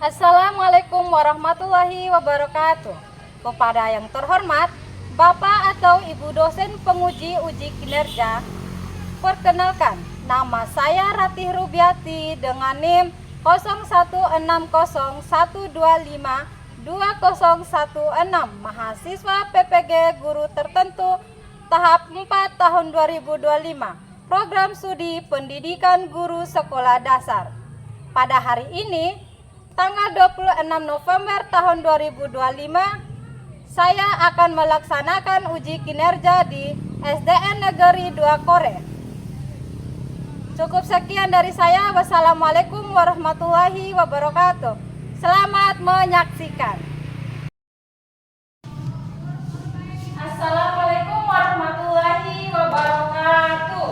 Assalamualaikum warahmatullahi wabarakatuh. Kepada yang terhormat Bapak atau Ibu dosen penguji uji kinerja, perkenalkan, nama saya Ratih Rubiati dengan NIM 016012520116, mahasiswa PPG Guru Tertentu tahap 4 tahun 2025, program studi pendidikan guru sekolah dasar. Pada hari ini, tanggal 26 November tahun 2025, saya akan melaksanakan uji kinerja di SDN Negeri 2 Kore. Cukup sekian dari saya. Wassalamualaikum warahmatullahi wabarakatuh. Selamat menyaksikan. Assalamualaikum warahmatullahi wabarakatuh.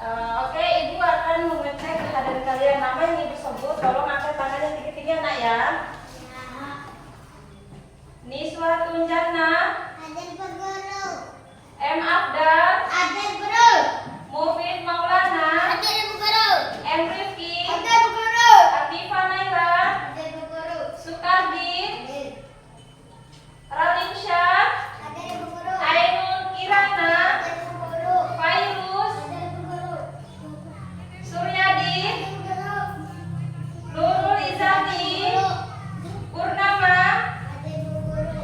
Oke, Ibu akan mengecek kehadiran kalian. Nama yang Ibu sebut, tolong angkat tangan yang tinggi-tinggi, anak ya. Niswa Tunjana. Hadir Bu Guru. M. Afdal. Hadir Guru. Mufid Maulana. Hadir Bu Guru. M. Rifki. Hadir Bu Guru. Atifa Naila. Hadir Bu Guru. Sukardi. Hadir. Ralinsyah. Hadir Bu Guru. Ainun Kirana. Hadir Bu Guru. Fairuz. Hadir Bu Guru. Suryadi. Hadir Bu Guru. Nurul Izati. Purnama. Hadir Bu Guru.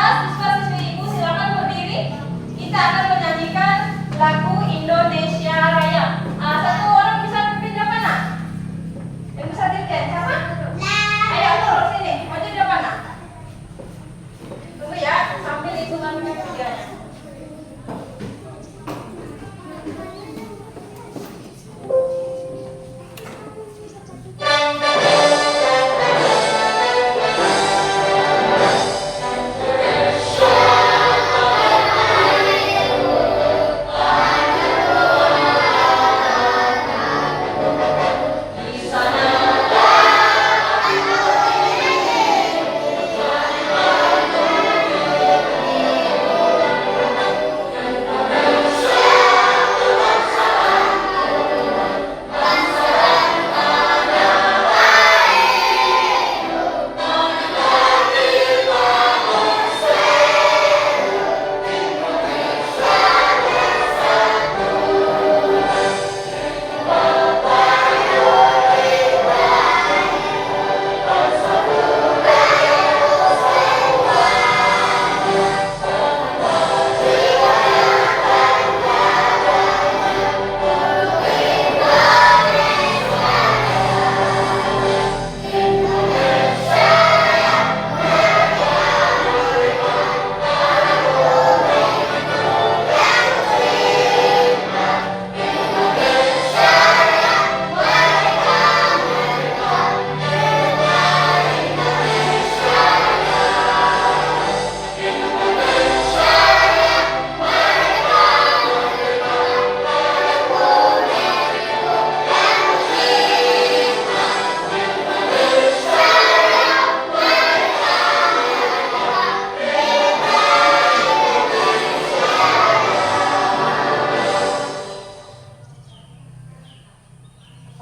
siswa-siswi Ibu silakan berdiri. Kita akan menyanyikan lagu Indonesia Raya. Satu orang bisa pindah mana? Yang bisa dirjen siapa? Ayo turun sini, maju di mana? Tunggu ya, sambil Ibu ngambil videonya.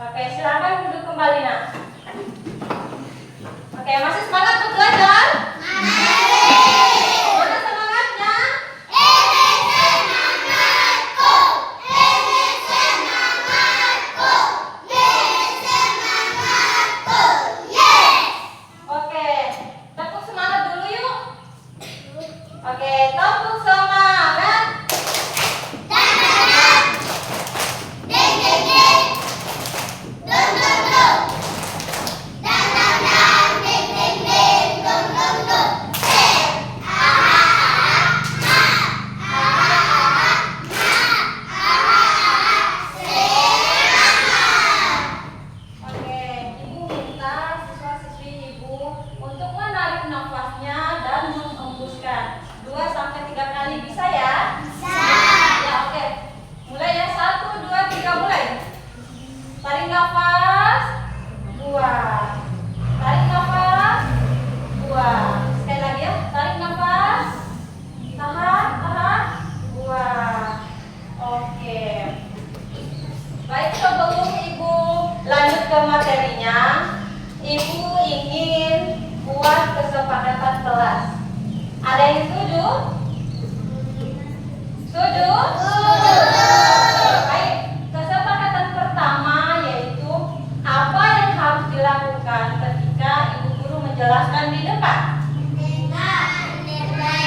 Oke, silakan duduk kembali nak. Oke, masih semangat untuk belajar? Mana semangatnya? Oke, tepuk semangat dulu yuk. Oke, tepuk semangat. Oke, Ibu minta siswa-siswi Ibu untuk menarik nafasnya dan mengembuskan 2-3 kali, bisa ya? Bisa. Ya, oke. Mulai ya, 1, 2, 3, mulai. Tarik nafas, buang. Tarik nafas, buang. Sekali lagi ya, tarik nafas, tahan, buang. Oke. Baik, sebelum Ibu lanjut ke materinya, Ibu ingin buat kesepakatan kelas. Ada yang setuju? Setuju? Baik, kesepakatan pertama yaitu apa yang harus dilakukan ketika Ibu Guru menjelaskan di depan.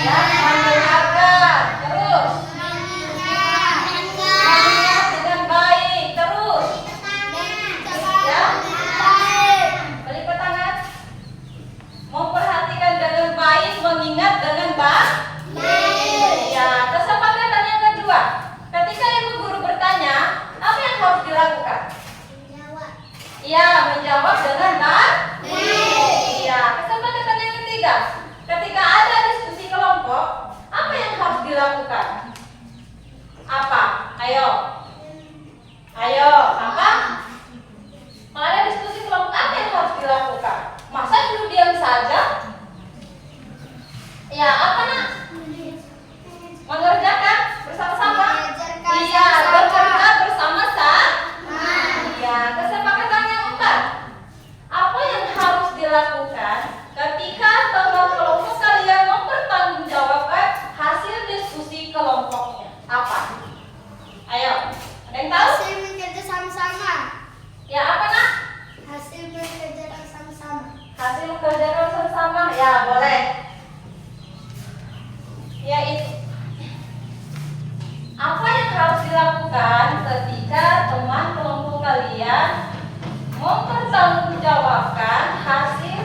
Ya, mendengarkan. Terus mengingat dengan baik. Terus ya, balik tangan. Memperhatikan dengan baik, mengingat dengan baik. Ya, kesepakatan yang kedua. Ketika Ibu Guru bertanya, apa yang harus dilakukan? Iya, menjawab dengan baik. Iya, kesepakatan yang ketiga. Ketika ada diskusi kelompok, apa yang harus dilakukan? Apa? Ayo. Apa? Kalau ada diskusi kelompok, apa yang harus dilakukan? Masa dulu diam saja? Ya, apa nak? Mengerjakan bersama-sama? Iya, bekerja bersama-sama. Iya, kesepakatan yang keempat. Apa yang harus dilakukan ketika teman kelompok kalian mempertanggungjawabkan hasil diskusi kelompoknya? Apa? Ayo, ada yang tahu? Hasil bekerja sama-sama. Ya, apa nak? Hasil bekerja sama-sama. Hasil bekerja bersama. Ya, boleh. mempertanggungjawabkan hasil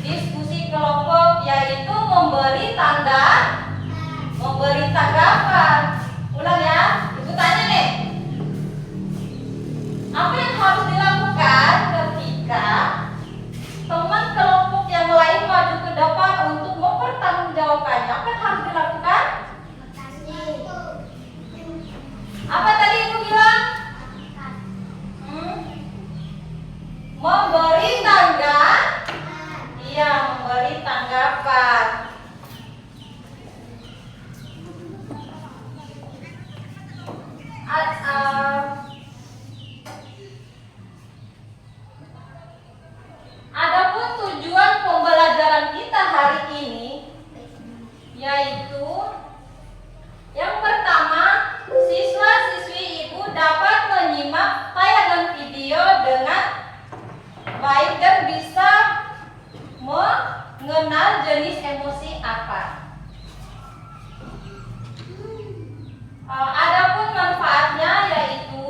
diskusi kelompok, yaitu memberi tanggapan. Ulang ya, ibu tanya nih, apa yang harus dilakukan ketika teman kelompok yang lain maju ke depan untuk mempertanggungjawabkannya? Apa yang harus dilakukan? Apa tadi ibu bilang? Memberi Iya, memberi tanggapan. Adapun tujuan pembelajaran kita hari ini yaitu yang pertama, siswa-siswi ibu dapat menyimak tayangan video dengan baik dan bisa mengenal jenis emosi apa. Adapun manfaatnya yaitu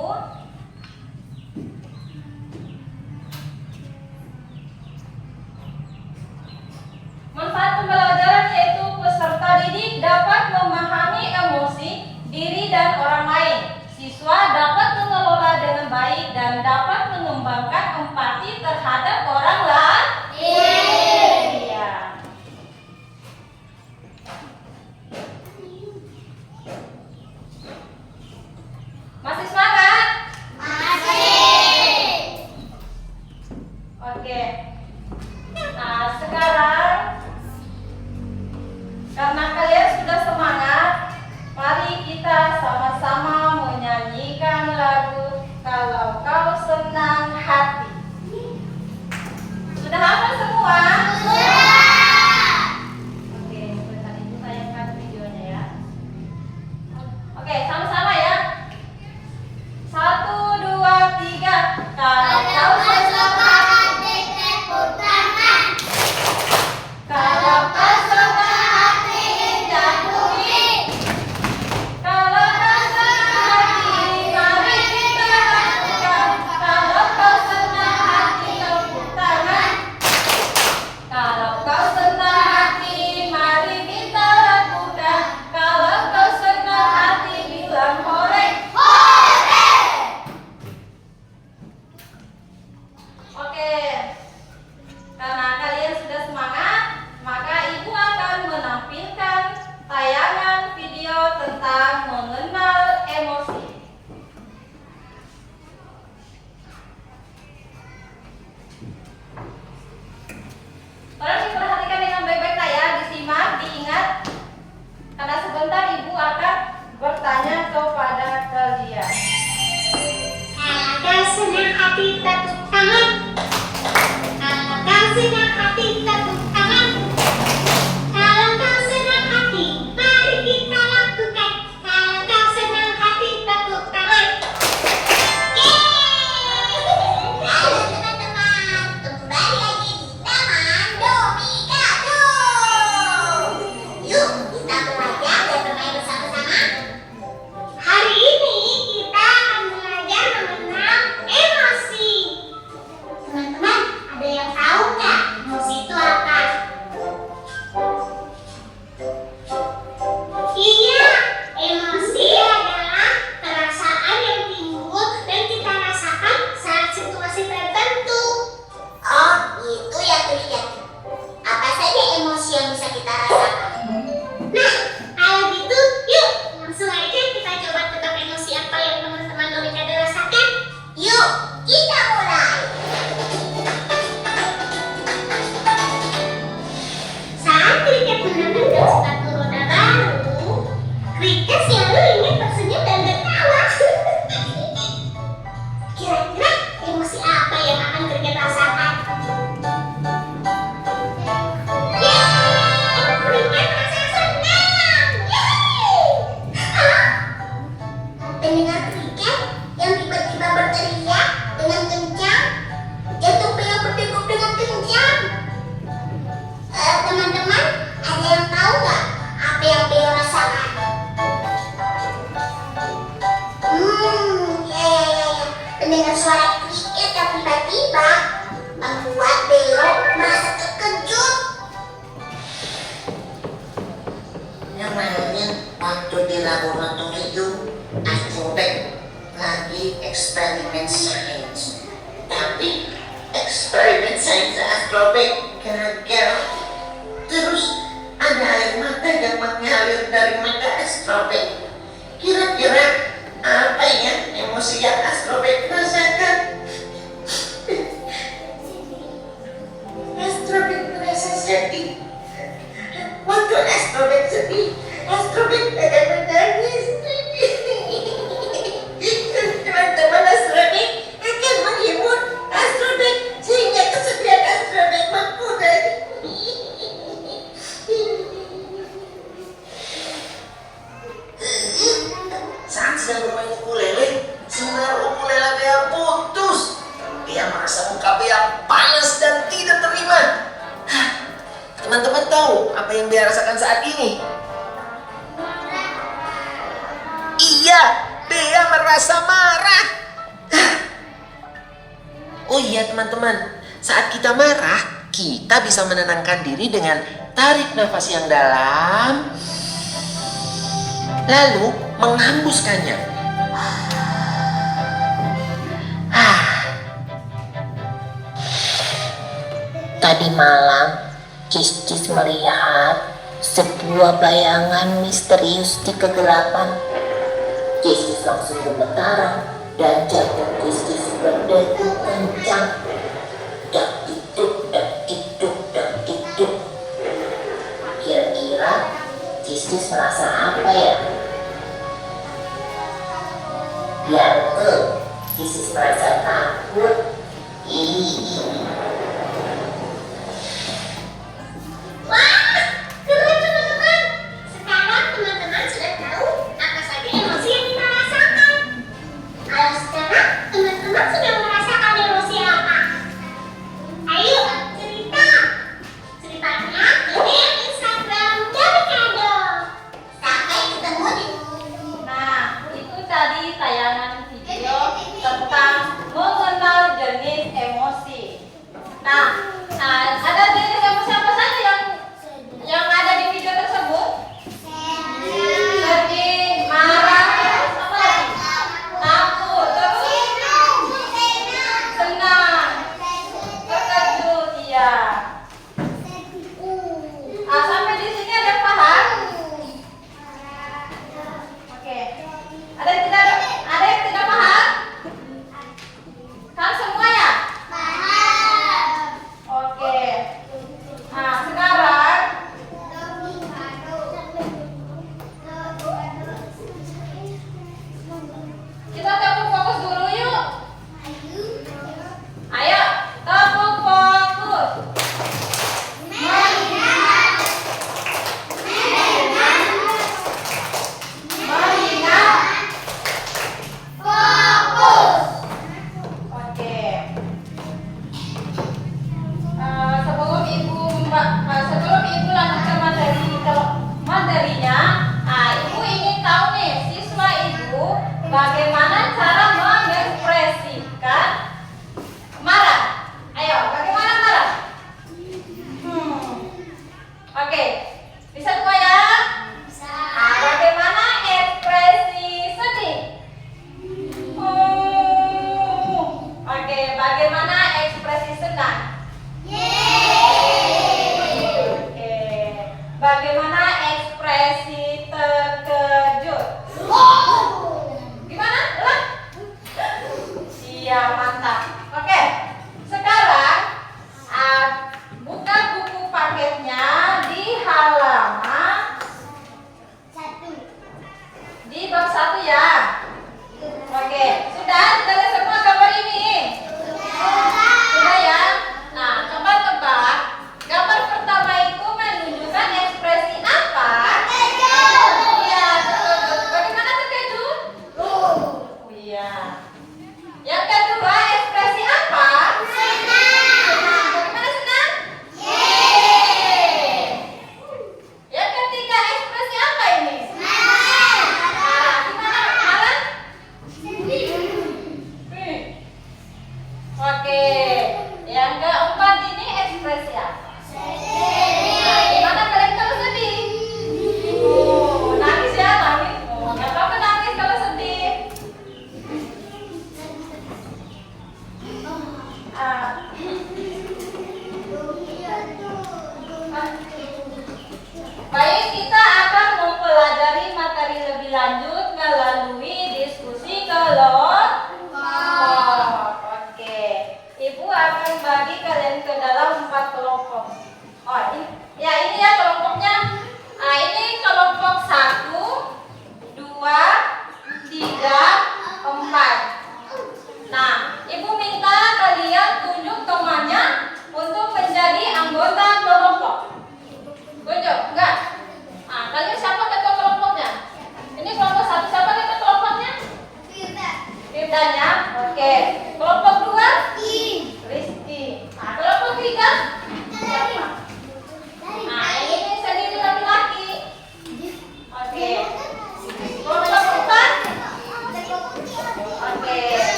manfaat pembelajaran yaitu peserta didik dapat memahami emosi diri dan orang lain. Siswa dapat mengelola dengan baik dan dapat mengembangkan empati terhadap orang lain. Iya. Masih semangat? Masih. Oke. Nah, sekarang karena kalian sudah semangat, mari kita sama-sama menyanyikan lagu Kalau Kau Senang Hati. Sudah hafal semua? Oke, sebentar ibu tayangkan videonya ya. Oke, sama-sama ya. 1, 2, 3. Kalau kau senang hati, tepuk tangan. Kalau kau senang hati, injak bumi. Kalau kau senang hati, mari kita lakukan. Kalau kau senang hati, tepuk tangan. Kalau kau senang hati, mari kita lakukan. Kalau kau senang hati, bilang hore. Oke, karena kalian sudah semangat, maka ibu akan menampilkan tayangan video tentang mengenal emosi. Tolong diperhatikan dengan baik-baik ya, disimak, diingat, karena sebentar ibu akan bertanya kepada kalian. Kalau kau senang hati, tepuk tangan. Kalau kau senang hati, tepuk tangan. Kalau kau senang hati, mari kita lakukan. Kalau kau senang hati, tepuk tangan. Yeay! Halo teman-teman, kembali lagi di taman Domikado. Yuk kita belajar dan bermain bersama-sama. Hari ini kita akan belajar mengenal emosi. Teman-teman, ada yang tahu nggak emosi itu apa? Iya, emosi adalah perasaan yang timbul dan kita rasakan saat situasi tertentu. Oh, itu ya tulisan. Apa saja emosi yang bisa kita rasakan? Nah, kalau gitu, yuk langsung aja kita coba tebak emosi apa yang teman-teman Domikado rasakan. Yuk, kita mulai. Saat Cricket mendapatkan sepatu roda baru, Cricket selalu ingin tersenyum dan tertawa. Kira-kira emosi apa yang akan Cricket rasakan? eksperimen sains. Tapi eksperimen sains astrobik gagal. Terus ada air mata yang mengalir dari mata astrobik. Kira-kira apa ya emosi yang astrobik rasakan? Astrobik merasa sedih. Waktu astrobik sedih, astrobik akan menangis. Teman-teman astrobik akan menghibur astrobik sehingga kesedihan astrobik berkurang. Saat sedang bermain ukulele, senar ukulele Bea putus. Dia merasa muka Bea panas dan tidak terima. Hah, teman-teman tahu apa yang Bea rasakan saat ini? Iya, Bea merasa marah. Hah. Oh iya teman-teman, saat kita marah, kita bisa menenangkan diri dengan tarik nafas yang dalam, lalu menghembuskannya. Tadi malam, Cis melihat sebuah bayangan misterius di kegelapan. Cis langsung gemetar dan jantung Cis berdegup kencang. Dak diduk, dak diduk, dak diduk. Kira-kira Cis merasa apa ya? Ya betul, Cis merasa takut. Wah, keren teman-teman. Sekarang teman-teman sudah tahu apa saja emosi yang kita rasakan. Kalau sekarang teman-teman sudah merasakan emosi apa? Ayo cerita. Ceritanya DM Instagram dari Kado. Sampai ketemu di Nah, itu tadi tayangan video tentang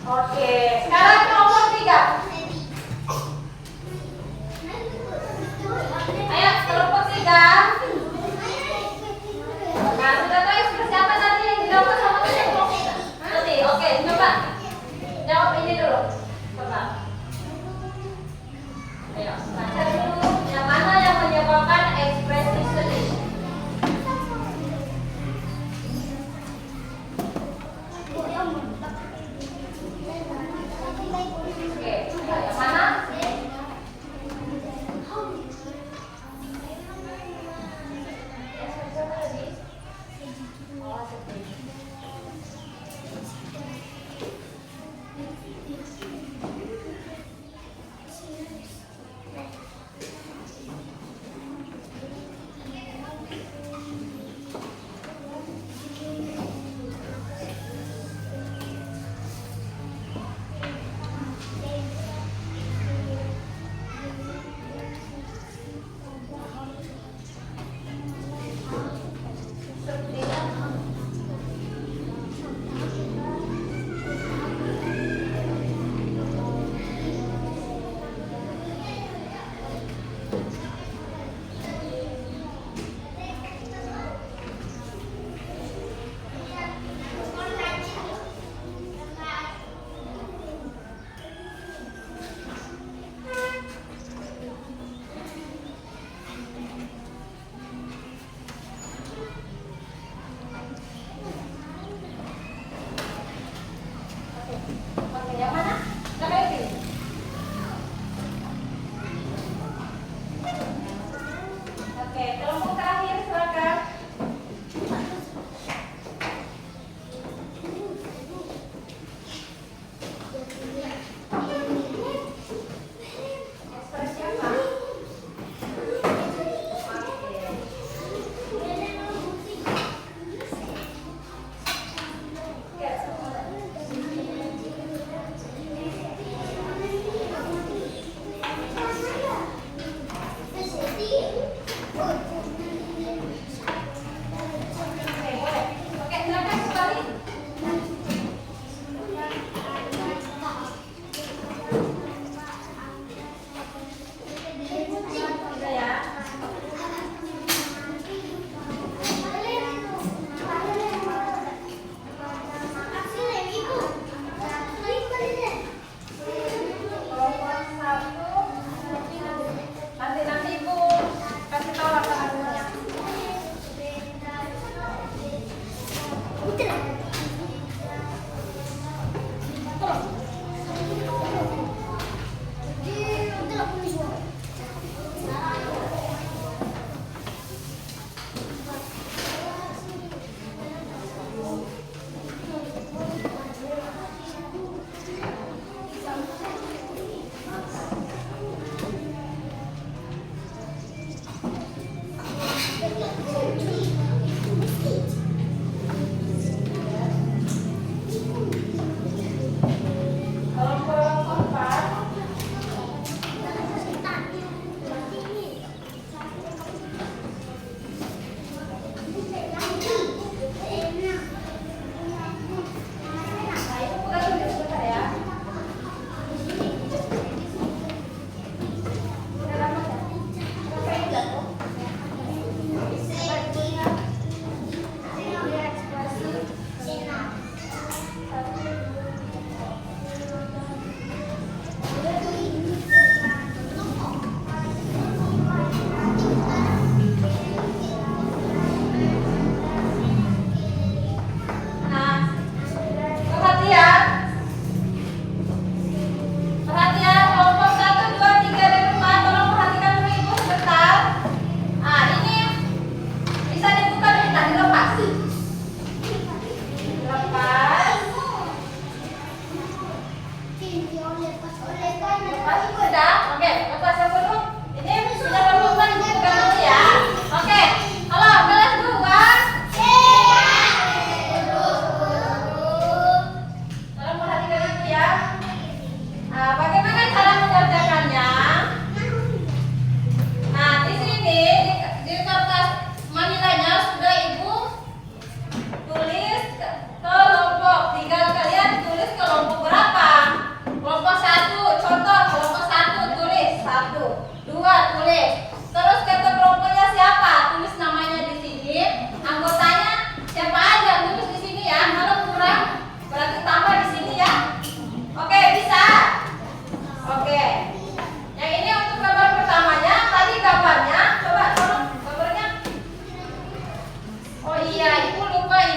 Oke, sekarang kelompok 3. Ayo, kelompok 3. Nah, sudah tahu ekspresi apa tadi yang didapat sama kelompok kita? Nanti, oke, coba. Jawab ini dulu. Coba. Ayo, baca dulu. Yang mana yang menyebabkan ekspresi sedih? Oke, yang mana? Oh, sedih. Oke, yang mana? Siapa yang pilih? Oke, kelompok terakhir silakan. Ekspresi apa? Oke, silakan kembali. Sudah ya. Kelompok 1. Nanti Ibu kasih tahu laksanaannya.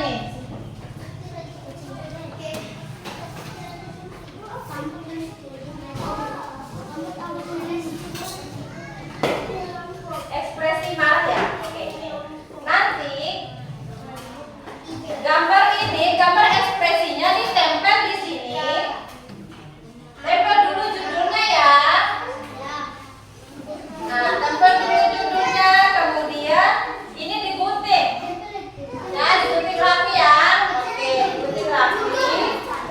ini? Ekspresi marah ya. Oke, ini. Nanti gambar ini, gambar ekspresinya ditempel di sini. Tempel dulu judulnya ya. Nah, tempel dulu judulnya, kemudian ini digunting. Ya, digunting rapi ya. Oke, digunting rapi.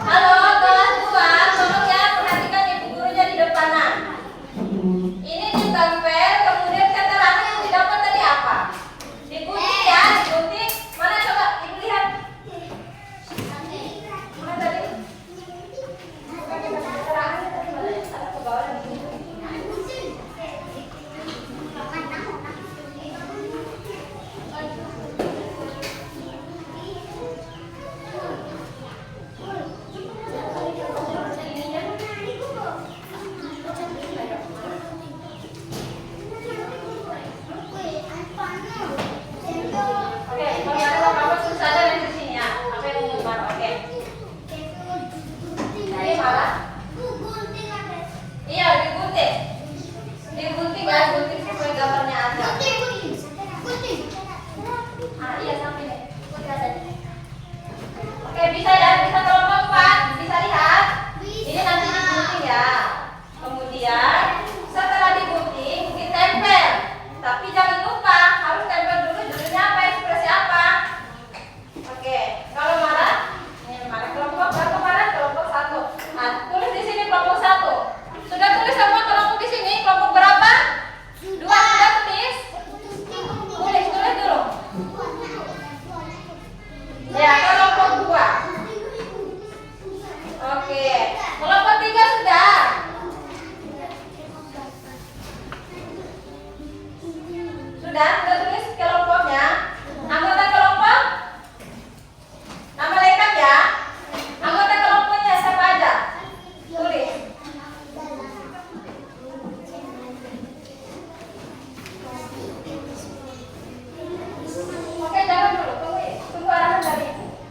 Halo, kelas 2, tolong ya perhatikan ibu gurunya di depanan. Ini ditempel, kemudian keterangan yang didapat tadi apa? Digunting ya, digunting. Mana coba ibu lihat? Mana tadi? Keterangannya tadi mana ya? Ada ke bawah dan digunting. Oke, kalau ada apa-apa susah ada di sini ya. Apa yang mau marah? Oke. Ini marah? Iya, digunting. Digunting ya, gunting sesuai gambarnya aja. Ah, iya sampai nih. Oke, bisa ya, bisa kelompok 4, bisa lihat. Ini nanti digunting ya. Kemudian setelah digunting, ditempel. Tapi jangan lupa harus tempel dulu judulnya apa, ekspresi apa. Oke, kalau marah, ini marah kelompok berapa marah? Kelompok 1. Nah, tulis di sini kelompok 1. Sudah tulis semua kelompok di sini? Kelompok berapa? 2 sudah tulis? Tulis dulu. Ya, kelompok 2. Oke, kelompok 3 sudah. Sudah tulis kelompoknya. Anggota kelompok? Nama lengkap ya. Anggota kelompoknya siapa aja? Tulis. Oke, jangan dulu. Tunggu arahan dari ibu.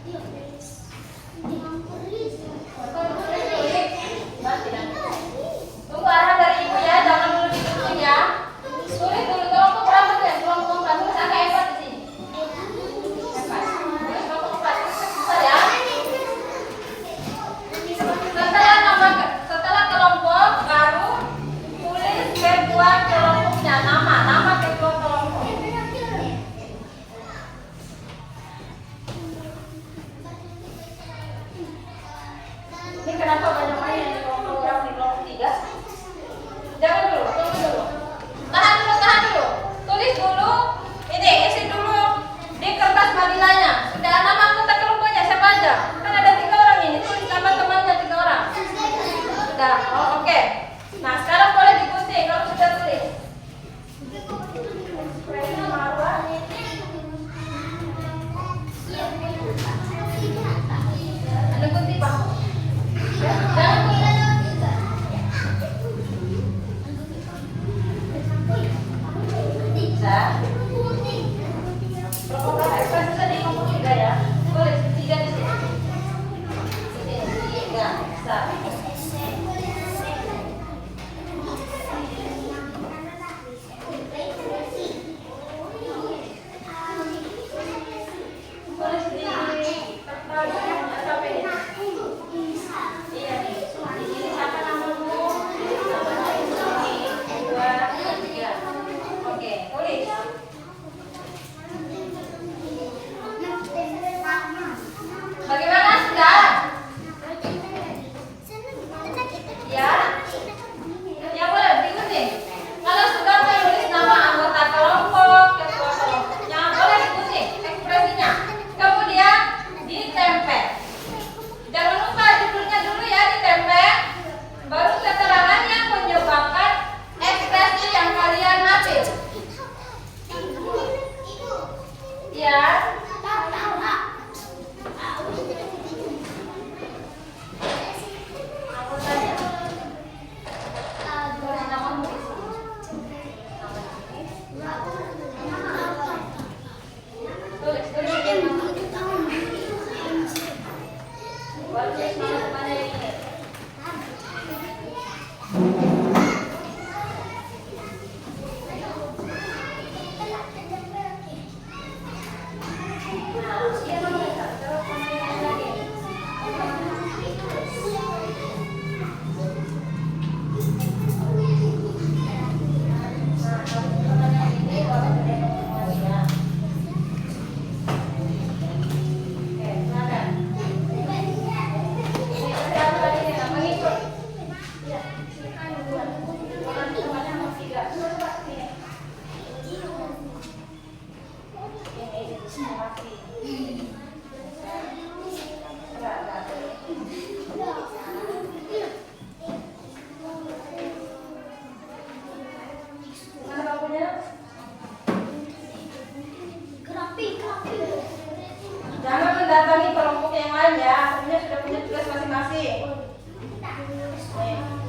kerjakan ya. Semuanya sudah punya tugas masing-masing.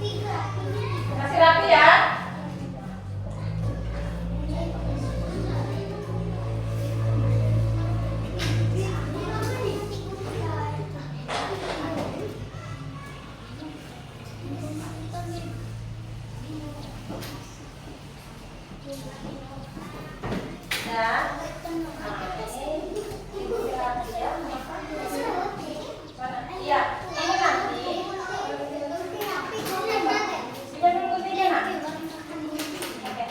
Nih. Masih rapi ya. Ya. Iya, ini nanti. Sudah mengikutinya nak. Oke.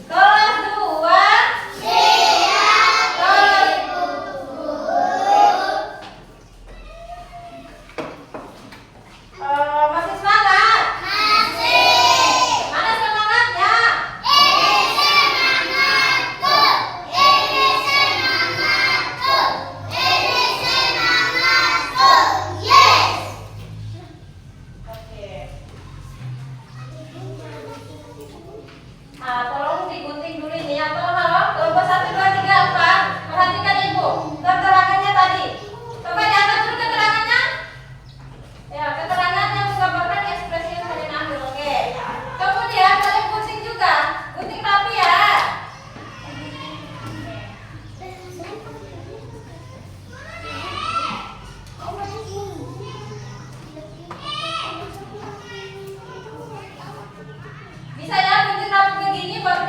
Kelas 2. Masih semangat? Mana semangatnya? Oke. Tolong digunting dulu ini ya. Tolong halo. Kelompok 1, 2, 3, 4. Perhatikan ibu. Keterangannya tadi. Coba diangkat dulu keterangannya. Ya, keterangannya menggambarkan ekspresi yang kalian ambil. Oke. Kemudian kalian gunting juga. Gunting rapi ya. Bisa ya gunting rapi begini baru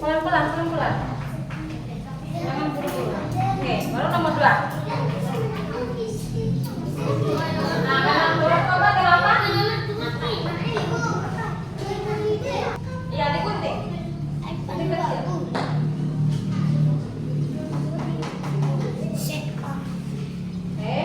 Pelan-pelan, pelan-pelan. Jangan buru-buru. Oke, baru nomor 2. Nah, kanan turun coba kenapa? Iya, digunting. Tapi kecil. Oke.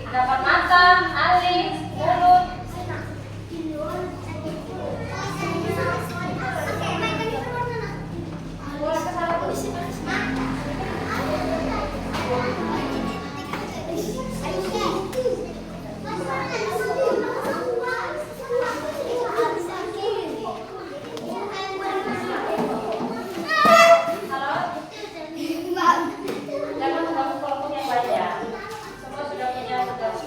Dapat mata, alis, mulut. Jangan kamu kelompok yang banyak. Semua sudah punya tugas.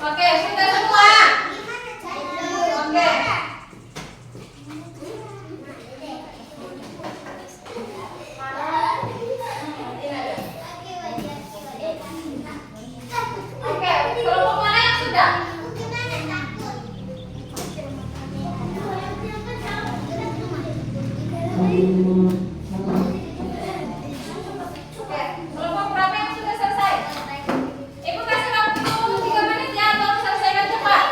Oke, sudah semua. Oke. Oke, kelompok mana yang sudah? Oke, kelompok berapa yang sudah selesai? Ibu kasih waktu 3 menit ya, tolong selesaikan cepat.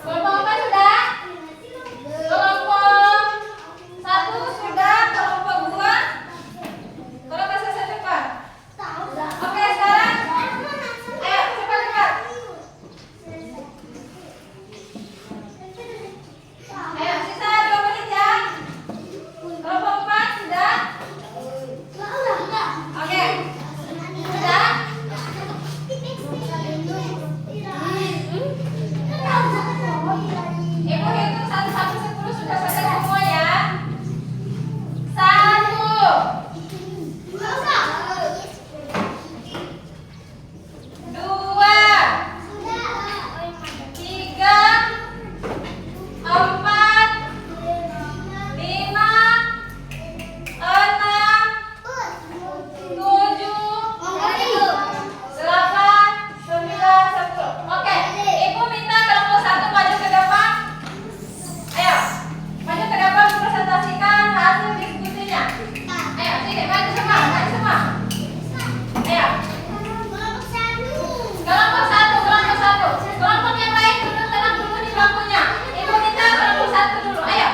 Kelompok apa sudah? Kelompok 1 sudah, kelompok 2. Tolong kasih saya cepat. Oke, sekarang ayo cepat-cepat. Ayo, sisa 2 menit ya. Kelompok 4 sudah? Oke. Sudah? Ibu hitung 1 sampai 10 sudah selesai semua ya. 1, 2, 3, 4, 5, 6, 7, 8, 9, 10. Oke, Ibu minta kelompok 1 maju ke depan. Ayo, maju ke depan presentasikan hasil diskusinya. Ayo, sini maju semua, maju semua. Ayo, kelompok 1, kelompok 1. Kelompok yang lain duduk tenang dulu di bangkunya. Ibu minta kelompok 1 dulu. Ayo.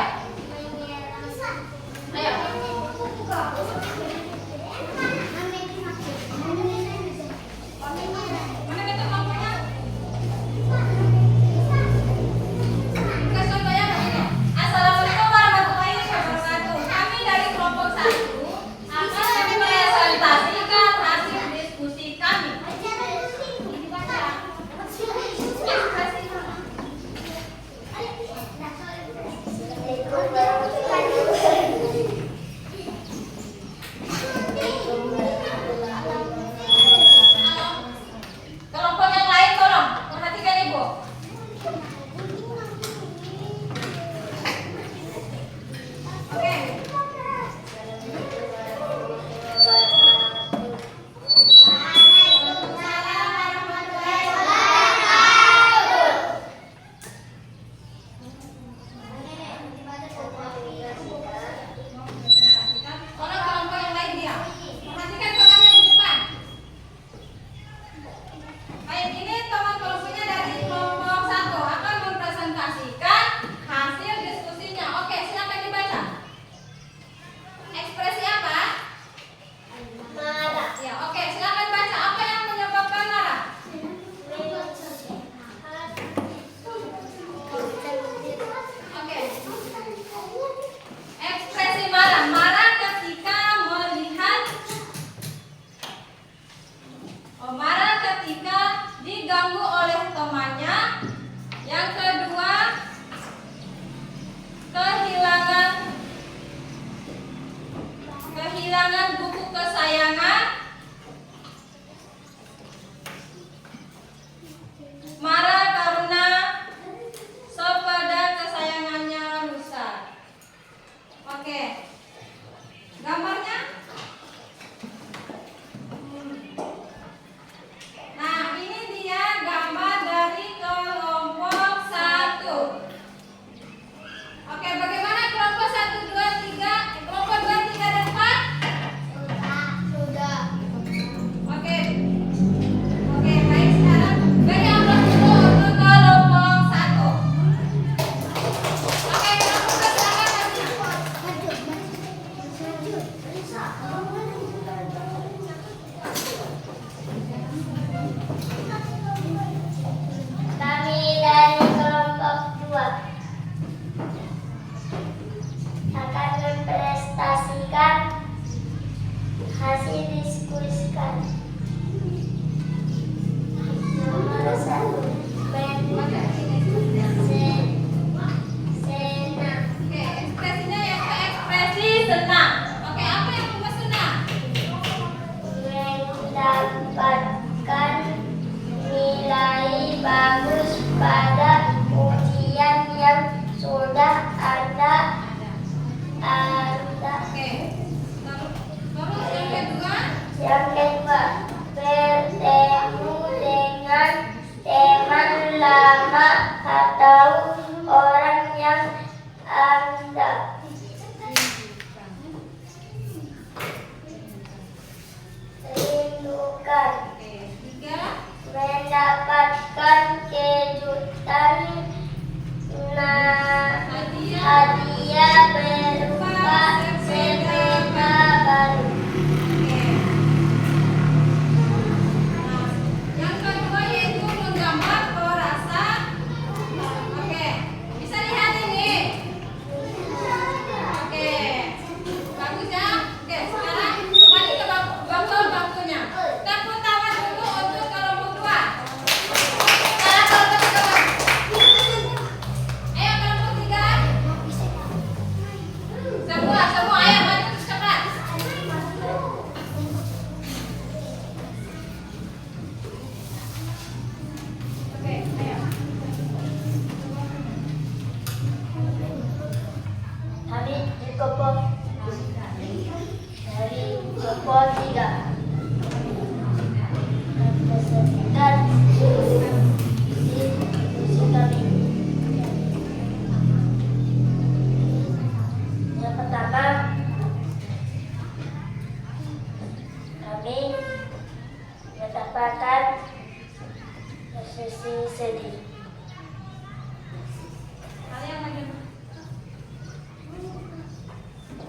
Ayo. Mana itu kelompoknya? Oke, contohnya begini. Assalamualaikum warahmatullahi wabarakatuh. Kami dari kelompok 1 akan mempresentasikan hasil diskusi kami. Kelompok yang lain tolong perhatikan Ibu. Oke. Tolong kelompok yang lain diam. Perhatikan kelompok yang di depan. Baik, ini teman kelompoknya dari kelompok 1 akan mempresentasikan hasil diskusinya. Oke, silakan dibaca. Ekspresi apa? Marah. Ya, oke, silakan baca. Apa yang menyebabkan marah? Oke. Ekspresi marah. Marah ketika melihat marah ketika diganggu oleh temannya. Yang kedua, kehilangan buku kesayangan. Marah karena sepeda kesayangannya rusak. Oke. Gambarnya? Nah, ini dia gambar dari kelompok 1. Oke, bagaimana kelompok 1, 2, 3? Kelompok 2, 3, dan 4? Sudah. Oke. Oke, baik, sekarang beri amplop dulu untuk kelompok 1. Oke, kelompok 2 silakan maju. Yang kedua, bertemu dengan teman lama atau orang yang Anda rindukan. Mendapatkan kejutan hadiah berupa sepeda baru. Yang kedua yaitu menggambar perasaan. Oke, bisa lihat ini. Oke, bagus ya. Oke, sekarang kembali ke bangkunya. Tepuk tangan dulu untuk kelompok dua. Sekarang kelompok tiga. Ayo kelompok tiga. Semua ayo maju cepat. Oke, ayo. Kami di kelompok dari kelompok 3 representasikan visi kami. Yang pertama, kami mendapatkan sesi sedih. Kalian maju.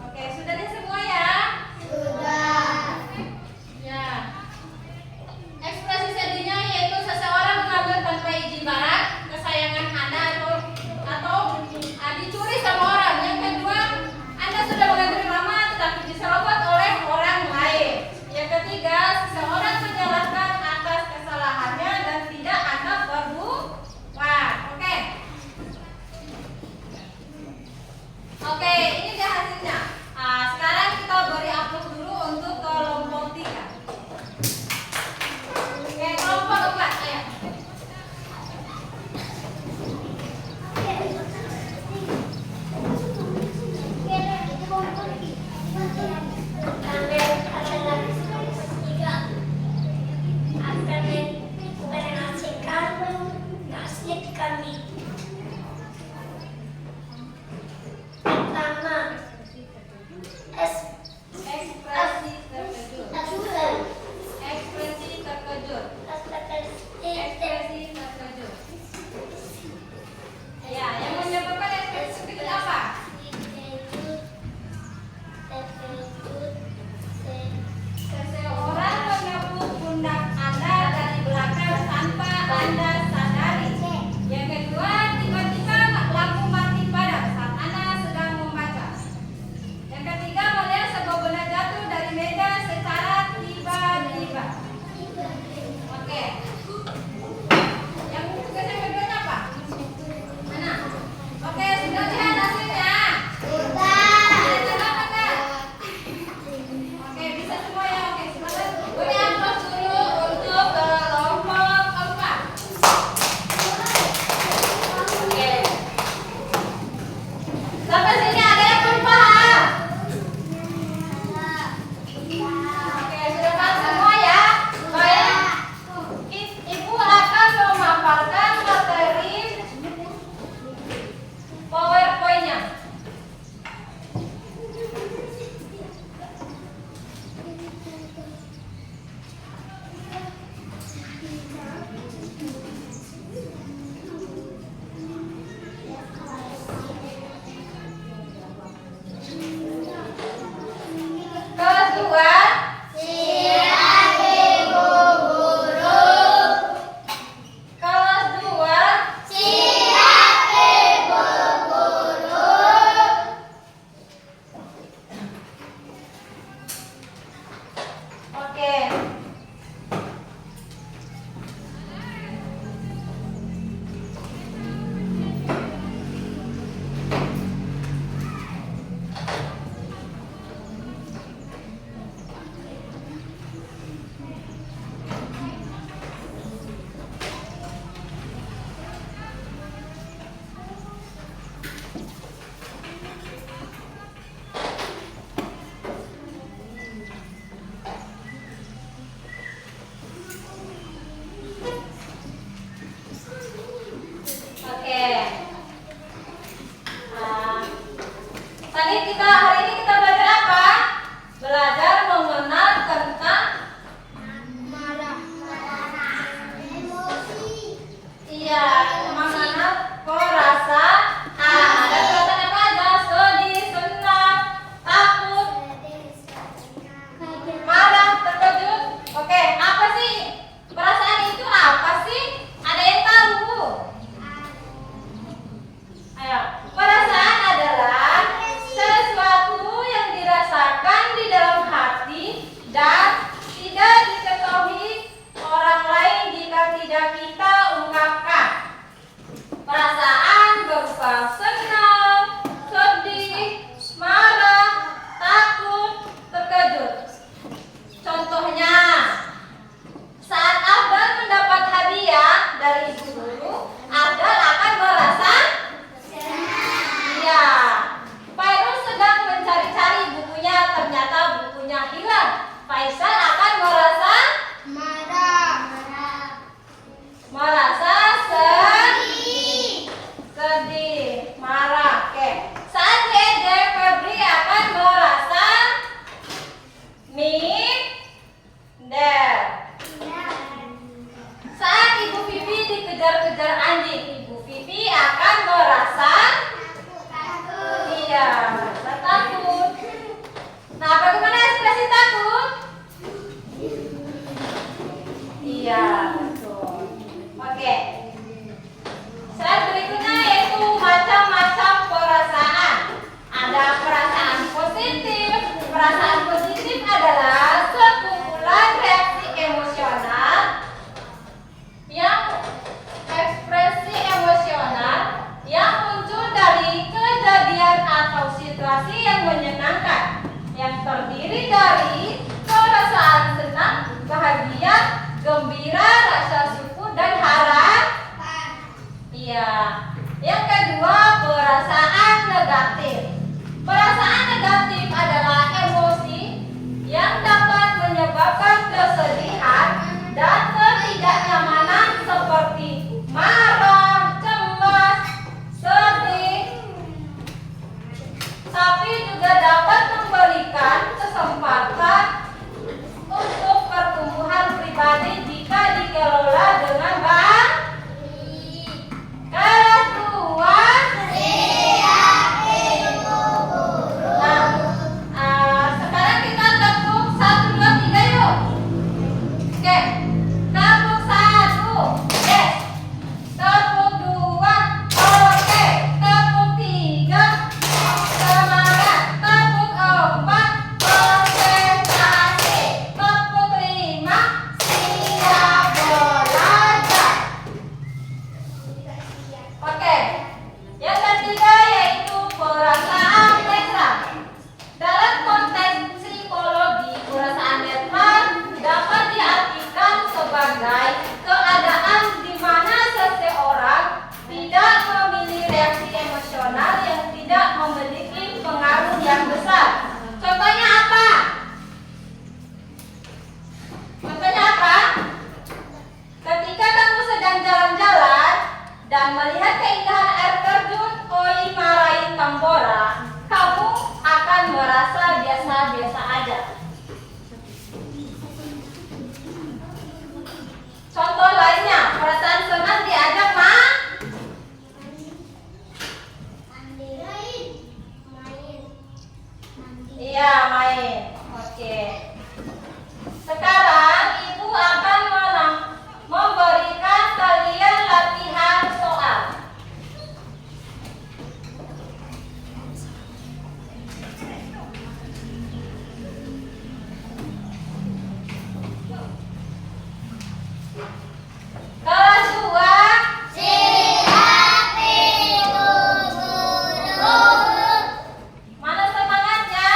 Oke, sudah deh semua ya? Sudah. Ya. Ekspresi sedihnya yaitu seseorang mengambil tanpa izin barang kesayangan Anda atau dicuri sama orang. Yang kedua, Anda sudah mengambil nama tetapi diserobot oleh orang lain. Yang ketiga, seseorang menyalahkan atas kesalahannya dan tidak Anda berbuat. Oke. Oke, ini dia hasilnya. Sekarang kita beri aplaus dulu untuk kelompok 3. Oke, kelompok 4, ayo. Kami adalah tiga akan menasihkan nasib kami. Pertama, Ekspresi terkejut. Ekspresi terkejut. Ekspresi terkejut. Ya, yang menyebabkan ekspresi terkejut apa? Seseorang menepuk pundak Anda dari belakang tanpa Anda sadari. Yang kedua, tiba-tiba lampu mati padam saat Anda sedang membaca. Yang ketiga, melihat sebuah benda jatuh dari meja secara tiba-tiba. Oke. Yang kedua apa? Mana? Oke, sudah lihat hasilnya? Ada tebak enggak? Oke, bisa semua ya. Oke, silakan. Beri aplaus dulu untuk kelompok 4. Oke. Sampai sini ada yang belum paham? Oke, sudah paham semua ya? Baik. Ibu akan memaparkan materi PowerPoint-nya. Kedua, kelas 2, oke. Hari ini kita belajar apa? Belajar mengenal tentang iya, mengenal perasaan. Ada perasaan apa aja? Sedih, senang, takut, marah, terkejut. Oke, apa sih perasaan itu? Apa sih? Ada yang tahu? Ayo, perasaan adalah sesuatu yang dirasakan di dalam hati dan tidak diketahui orang lain jika tidak kita ungkapkan. Perasaan berupa senang, sedih, marah, takut, terkejut. Contohnya, saat Abel mendapat hadiah dari ibu guru, Abel akan merasa iya. Fairuz sedang mencari-cari bukunya, ternyata bukunya hilang. Faisal akan merasa sedih, marah. Oke. Saat Dede, Febri akan merasa minder. Saat Ibu Vivi dikejar-kejar anjing, Ibu Vivi akan merasa iya, merasa takut. Nah, bagaimana ekspresi takut? Iya, betul. Oke. Slide berikutnya yaitu macam-macam perasaan. Ada perasaan positif. Perasaan positif adalah sekumpulan reaksi emosional yang ekspresi emosional yang muncul dari kejadian atau situasi yang menyenangkan, yang terdiri dari perasaan senang, bahagia, gembira, rasa syukur, dan harap. Iya. Yang kedua, perasaan negatif. Perasaan negatif adalah emosi yang dapat menyebabkan kesedihan dan ketidaknyamanan seperti marah, cemas, sedih, tapi juga dapat memberikan kesempatan untuk pertumbuhan pribadi jika dikelola dengan baik. Kelas 2 sekarang kita tepuk 1, 2, 3 yuk. Oke, tepuk 1, yes. Tepuk 2, oke. Tepuk 3, semangat. Tepuk 4, konsentrasi. Tepuk 5, siap belajar. Oke, yang ketiga yaitu perasaan netral. Dalam konteks psikologi, perasaan netral dapat diartikan sebagai keadaan di mana seseorang tidak memiliki reaksi emosional yang tidak memiliki pengaruh yang besar. Contohnya apa? Ketika kamu sedang jalan-jalan dan melihat keindahan air terjun Oi Marain Tambora, kamu akan merasa biasa-biasa aja. Contoh lainnya, perasaan senang diajak iya, main. Oke. Sekarang Ibu akan memberikan kalian latihan soal. Kelas 2. Mana semangatnya?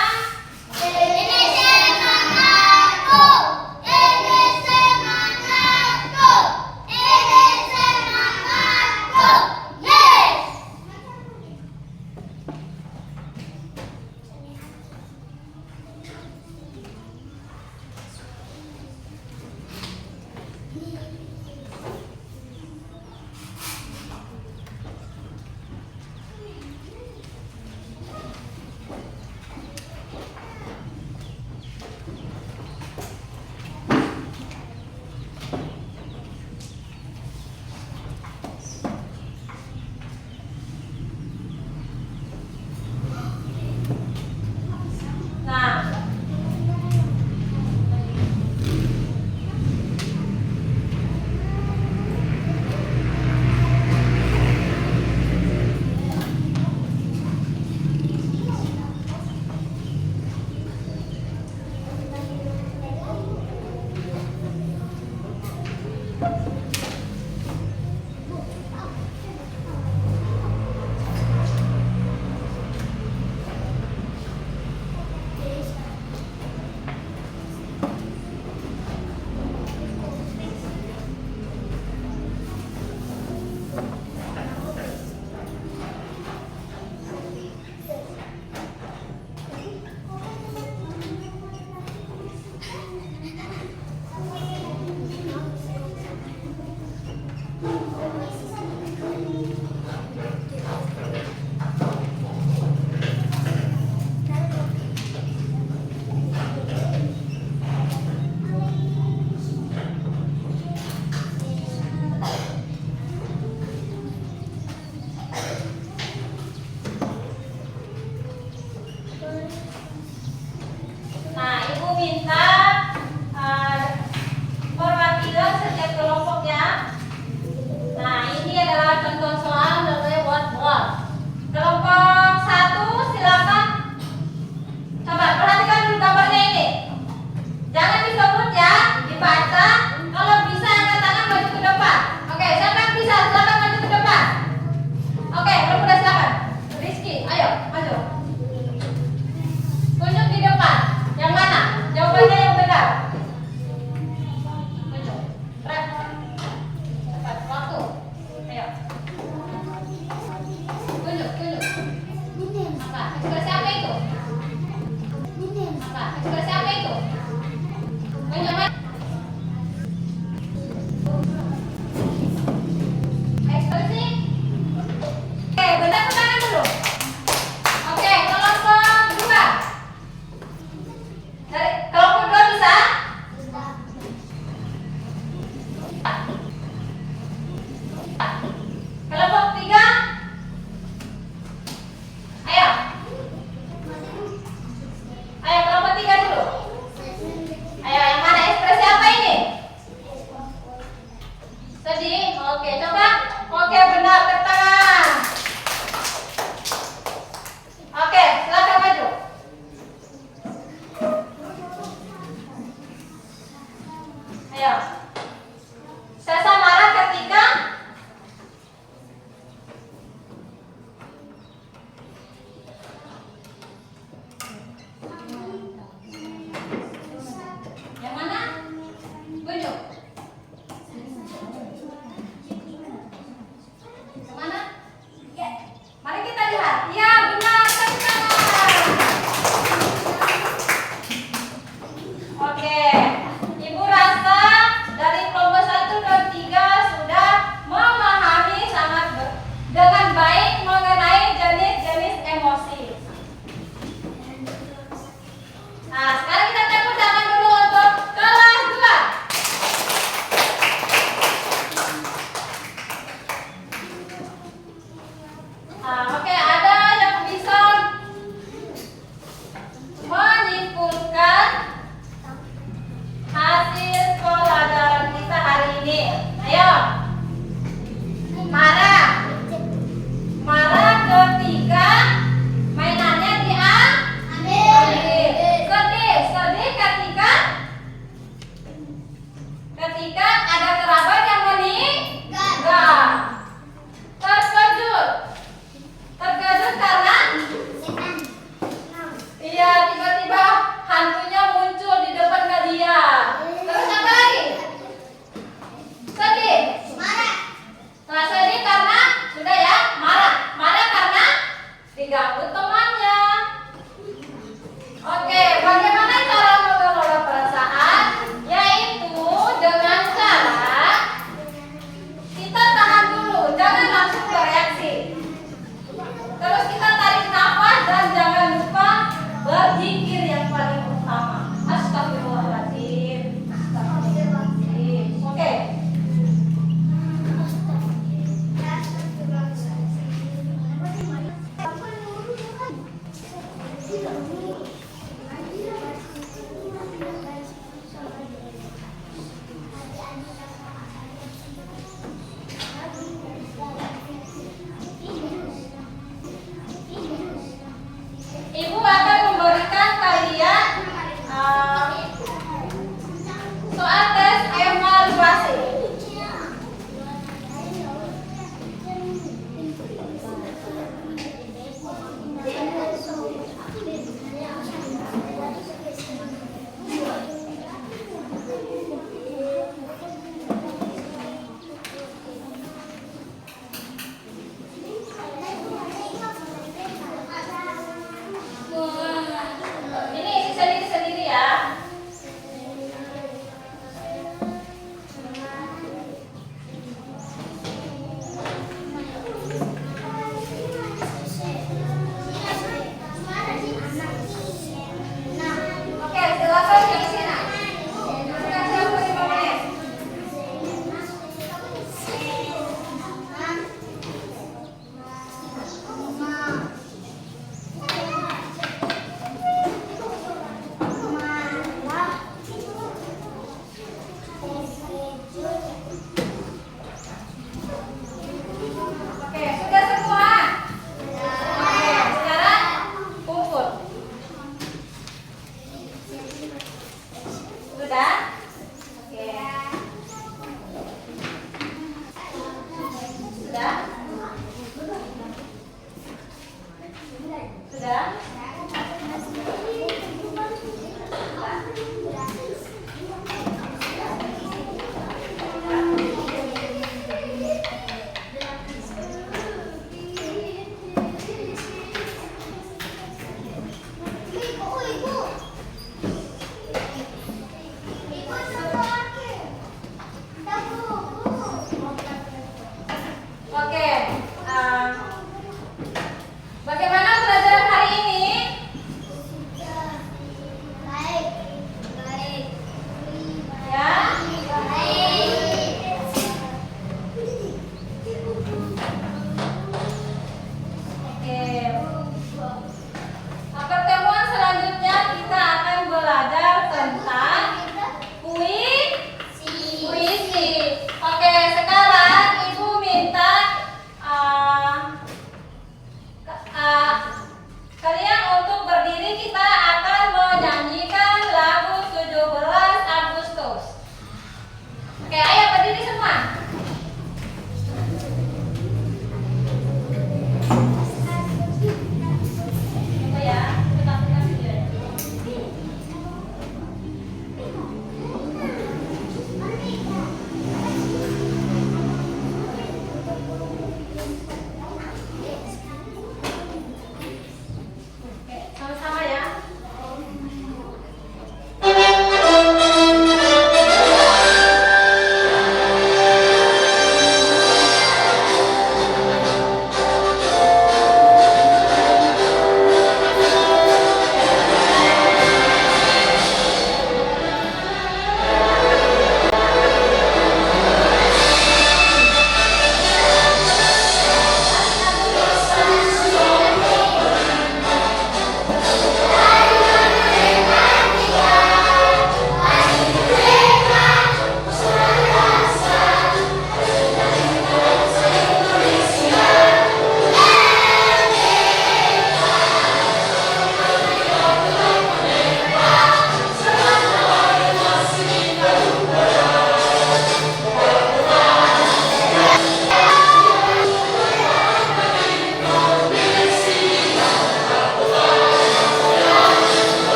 minta perwakilan setiap kelompoknya. Nah, ini adalah contoh soal namanya whiteboard. Kelompok 1 silakan. Coba perhatikan dulu gambarnya ini. Jangan disebut ya, dibaca. Kalau bisa angkat tangan maju ke depan. Oke, siapa yang bisa? Silakan maju ke depan. Oke, kalau udah silakan. Rizky, ayo maju. Tunjuk di depan. Yang mana? Jawabannya yang benar. Tunjuk. Cepat, waktu. Ayo. Tunjuk. Apa? Juga siapa itu? Apa? Juga siapa itu? Tunjuk mana? Ekspresi. Oke, benar tangan dulu. Oke, kelompok 2. Dari kelompok 2 bisa? Kelompok 3. Ayo. Ayo kelompok 3 dulu. Ayo, yang mana ekspresi apa ini? Sedih? Oke, coba. Oke, benar, tepuk tangan. Oke, silakan maju. Ayo. Sesa marah ketika yang mana? Tunjuk. Yang mana? Ya. Mari kita lihat. Ya, benar. Tepuk tangan. Oke. Ibu rasa dari kelompok 1 dan 3 sudah memahami dengan baik mengenai jenis-jenis emosi. Nah, sekarang kita tepuk tangan dulu untuk kelas 2. Nah, oke, ada yang bisa menyimpulkan hasil pelajaran kita hari ini. Ayo. Marah ketika mainannya diambil. Sedih ketika ada kerabat yang meninggal. Terkejut karena iya, tiba-tiba hantunya muncul di depan dia. Terus apa lagi? Sedih. Nah, sedih karena sudah ya, marah karena diganggu temannya. Oke, bagaimana cara mengelola perasaan? Yaitu dengan cara kita tahan dulu, jangan langsung bereaksi. Terus kita tarik nafas dan jangan lupa berzikir yang paling utama. Astagfirullahaladzim. Oke. Ibu akan memberikan kalian soal tes evaluasi.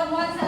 pertemuan